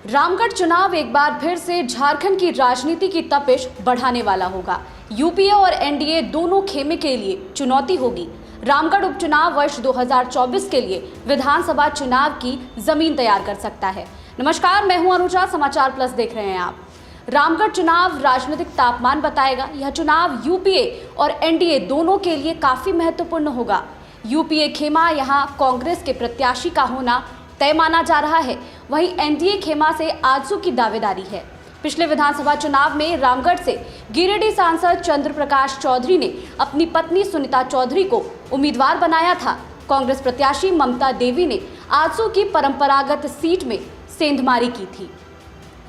रामगढ़ चुनाव एक बार फिर से झारखंड की राजनीति की तपिश बढ़ाने वाला होगा। यूपीए और एनडीए दोनों खेमे के लिए चुनौती होगी। रामगढ़ उपचुनाव वर्ष 2024 के लिए विधानसभा चुनाव की जमीन तैयार कर सकता है। नमस्कार, मैं हूं अनुजा, समाचार प्लस देख रहे हैं आप। रामगढ़ चुनाव राजनीतिक तापमान बताएगा। यह चुनाव यूपीए और एनडीए दोनों के लिए काफी महत्वपूर्ण होगा। यूपीए खेमा यहां कांग्रेस के प्रत्याशी का होना तय माना जा रहा है, वहीं एनडीए खेमा से आजसू की दावेदारी है। पिछले विधानसभा चुनाव में रामगढ़ से गिरिडीह सांसद चंद्र प्रकाश चौधरी ने अपनी पत्नी सुनीता चौधरी को उम्मीदवार बनाया था। कांग्रेस प्रत्याशी ममता देवी ने आजसू की परंपरागत सीट में सेंधमारी की थी।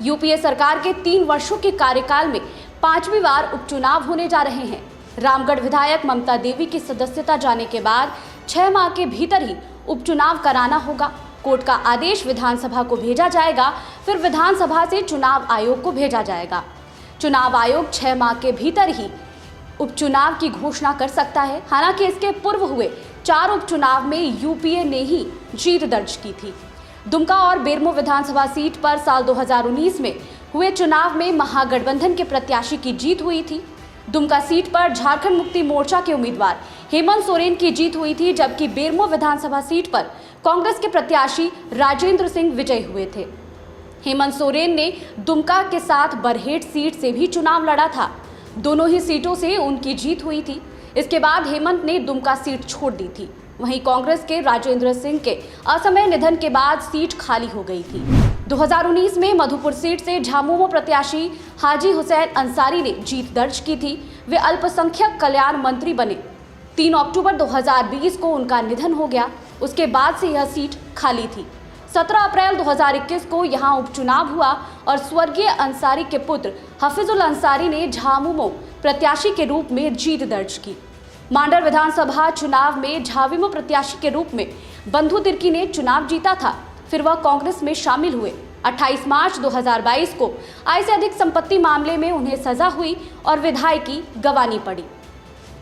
यूपीए सरकार के 3 वर्षों के कार्यकाल में 5वीं बार उपचुनाव होने जा रहे हैं। रामगढ़ विधायक ममता देवी की सदस्यता जाने के बाद 6 माह के भीतर ही उपचुनाव कराना होगा। कोर्ट का आदेश विधानसभा को भेजा जाएगा, फिर विधानसभा से चुनाव आयोग को भेजा जाएगा। चुनाव आयोग 6 माह के भीतर ही उपचुनाव की घोषणा कर सकता है। हालांकि इसके पूर्व हुए 4 उपचुनाव में यूपीए ने ही जीत दर्ज की थी। दुमका और बेरमो विधानसभा सीट पर साल 2019 में हुए चुनाव में महागठबंधन के प्रत्याशी की जीत हुई थी। दुमका सीट पर झारखंड मुक्ति मोर्चा के उम्मीदवार हेमंत सोरेन की जीत हुई थी, जबकि बेरमो विधानसभा सीट पर कांग्रेस के प्रत्याशी राजेंद्र सिंह विजयी हुए थे। हेमंत सोरेन ने दुमका के साथ बरहेट सीट से भी चुनाव लड़ा था। दोनों ही सीटों से उनकी जीत हुई थी। इसके बाद हेमंत ने दुमका सीट छोड़ दी थी। वहीं कांग्रेस के राजेंद्र सिंह के असमय निधन के बाद सीट खाली हो गई थी। 2019 में मधुपुर सीट से झामुमो प्रत्याशी हाजी हुसैन अंसारी ने जीत दर्ज की थी। वे अल्पसंख्यक कल्याण मंत्री बने। 3 अक्टूबर 2020 को उनका निधन हो गया। उसके बाद से यह सीट खाली थी। 17 अप्रैल 2021 को यहां उपचुनाव हुआ और स्वर्गीय अंसारी के पुत्र हफीजुल अंसारी ने झामुमो प्रत्याशी के रूप में जीत दर्ज की। मांडर विधानसभा चुनाव में झाविमो प्रत्याशी के रूप में बंधु तिर्की ने चुनाव जीता था। फिर वह कांग्रेस में शामिल हुए। 28 मार्च 2022 को आय से अधिक संपत्ति मामले में उन्हें सजा हुई और विधायकी गंवानी पड़ी।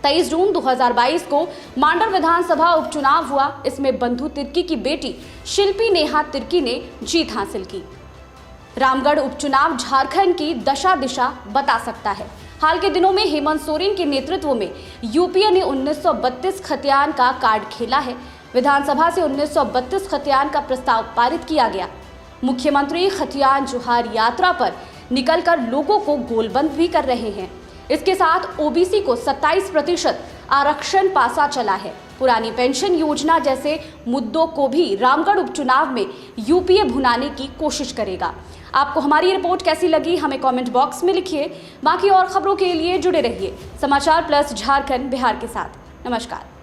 23 जून 2022 को मांडर विधानसभा उपचुनाव हुआ। इसमें बंधु तिर्की की बेटी शिल्पी नेहा तिर्की ने जीत हासिल की। रामगढ़ उपचुनाव झारखंड की दशा दिशा बता सकता है। हाल के दिनों में हेमंत सोरेन के नेतृत्व में यूपीए ने 1932 खतियान का कार्ड खेला है। विधानसभा से 1932 खतियान का प्रस्ताव पारित किया गया। मुख्यमंत्री खतियान जोहार यात्रा पर निकलकर लोगों को गोलबंद भी कर रहे हैं। इसके साथ ओबीसी को 27% आरक्षण पासा चला है। पुरानी पेंशन योजना जैसे मुद्दों को भी रामगढ़ उपचुनाव में यूपीए भुनाने की कोशिश करेगा। आपको हमारी रिपोर्ट कैसी लगी, हमें कमेंट बॉक्स में लिखिए। बाकी और खबरों के लिए जुड़े रहिए समाचार प्लस झारखंड बिहार के साथ। नमस्कार।